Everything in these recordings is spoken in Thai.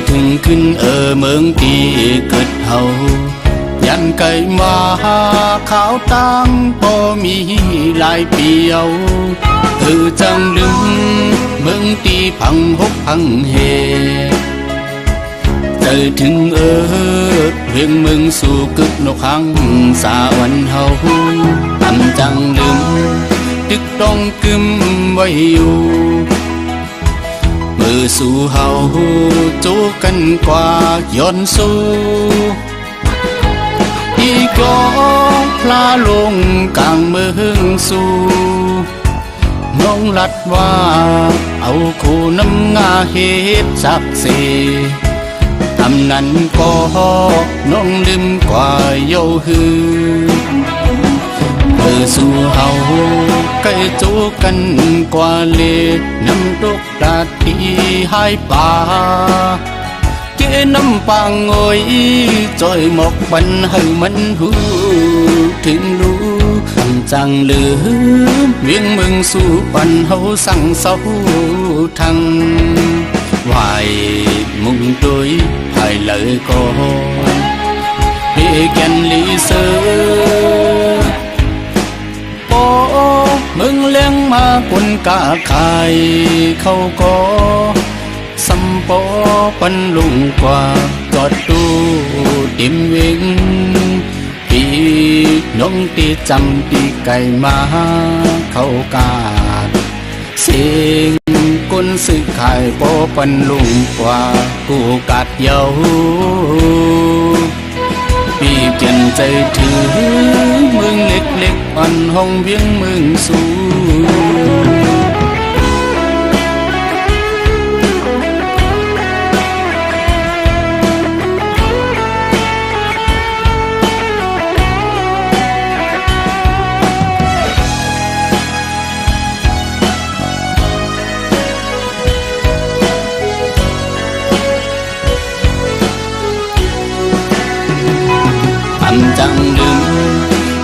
ถึงขึ้นเมืองตีเกิดเฮายันไก่มาขาวตังพอมีลายเปียวจังลืมเมืองตีพังหกพังเฮถึงเพียงเมืองสู่กึกนกขังสาวันเฮาทำจังลืมตึกต้องกึมไว้อยู่มือสู่เฮาจูกันกว่าย้อนสู่อีกอพลาลงกลางเมืองสู่น้องลัดว่าเอาคู่น้ำงาเฮ็ดสักเสทำนั้นก็น้องลืมกว่าเย้าฮือสู่เฮาใกล้จูกันกว่าเลน้ำตกตาที่หายป่าเกน้ำปังโอยจอยหมอกบันให้มันหูถึงรู้จังลืมเวียงเมืองสู่ปันเฮาสั่งเศร้าทังไหวมุงตุยภายเลยก็เฮแกนลีเซอโอ้มึงเลี้ยงมาคนกะขายเขาก็สัมปอปันลุงกว่าจอดดูติมวิงปีน้องตีจำตีไก่มาเขากาดเสียงกุนสึกขายปอปันลุงกว่ากูกัดเยาปีเกินใจถือมึงเล็กๆอ่อนห้องเวียงมึงสู่จังลืม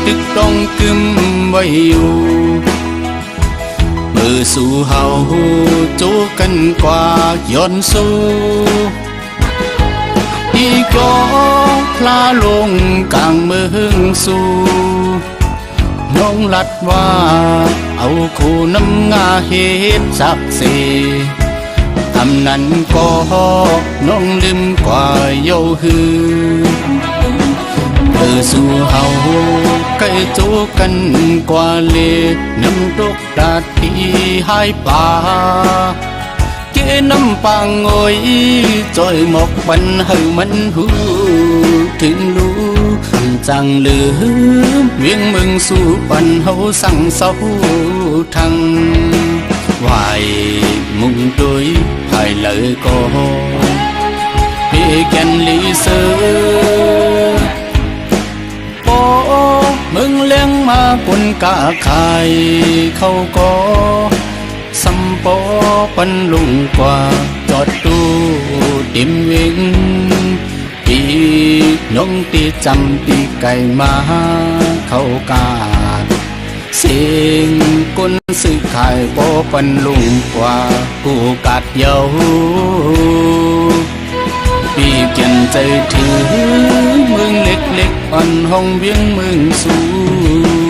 ตึกต้องกึมไว้อยู่มือสู่เฮาจูกันกว่าย้อนสู่อีกอพลาลงกลางเมืองสู่น้องลัดว่าเอาคู่น้ำงาเฮ็ดสักเสทำนั้นก็น้องลืมกว่าเย้าฮือสู่เฮาใกล้จูกันกว่าเลน้ำตกตาที่หายป่าเกน้ำปังโอยจอยหมอกบันให้มันหูถึงรู้จังลืมเวียงเมืองสู่ปันเฮาสั่งเศร้าทังไหวมุงตุยภายเลยก็เฮแกนลีเซอมึงเลี้ยงมาคนกะขายเขาก็สัมปอปันลุงกว่าจอดดูติมวิงปีน้องตีจำตีไก่มาเขากาดเสียงกุนสึกขายปอปันลุงกว่ากูกัดเยาปีเกินใจถือมึงเล็กๆอ่อนห้องเวียงมึงสู่